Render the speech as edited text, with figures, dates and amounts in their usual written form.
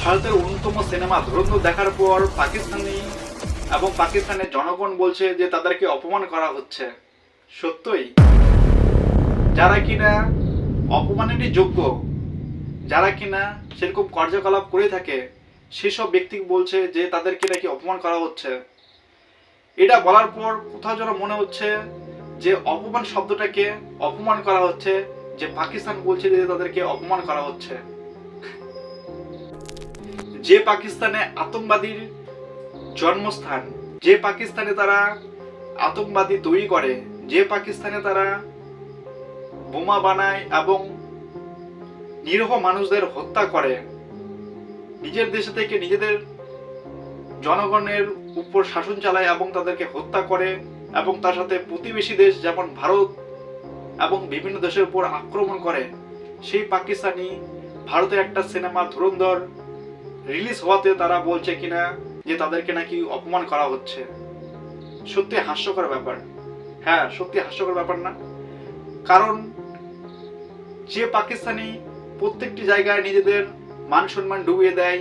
ভারতের অন্যতম সিনেমা ধুরন্ধর দেখার পর পাকিস্তানের জনগণ বলছে যে তাদেরকে অপমান করা হচ্ছে। সত্যই যারা কিনা অপমানেরই যোগ্য, যারা কিনা সেরকম কার্যকলাপ করে থাকে, সেসব ব্যক্তি বলছে যে তাদেরকে নাকি অপমান করা হচ্ছে। এটা বলার পর কোথাও যেন মনে হচ্ছে যে অপমান শব্দটাকে অপমান করা হচ্ছে, যে পাকিস্তান বলছে যে তাদেরকে অপমান করা হচ্ছে। যে পাকিস্তানে আতঙ্কবাদীর জন্মস্থান, যে পাকিস্তানে তারা আতঙ্কবাদী তৈরি করে, যে পাকিস্তানে তারা বোমা বানায় এবং নিরীহ মানুষদের হত্যা করে, নিজের দেশে থেকে নিজেদের জনগণের উপর শাসন চালায় এবং তাদেরকে হত্যা করে, এবং তার সাথে প্রতিবেশী দেশ যেমন ভারত এবং বিভিন্ন দেশের উপর আক্রমণ করে, সেই পাকিস্তানি ভারতের একটা সিনেমা ধুরন্ধর রিলিজ হওয়াতে তারা বলছে কিনা যে তাদেরকে নাকি অপমান করা হচ্ছে। সত্যি হাস্যকর ব্যাপার। হ্যাঁ, সত্যি হাস্যকর ব্যাপার না? কারণ যে পাকিস্তানি প্রত্যেকটি জায়গায় নিজেদের মান সম্মান ডুবিয়ে দেয়,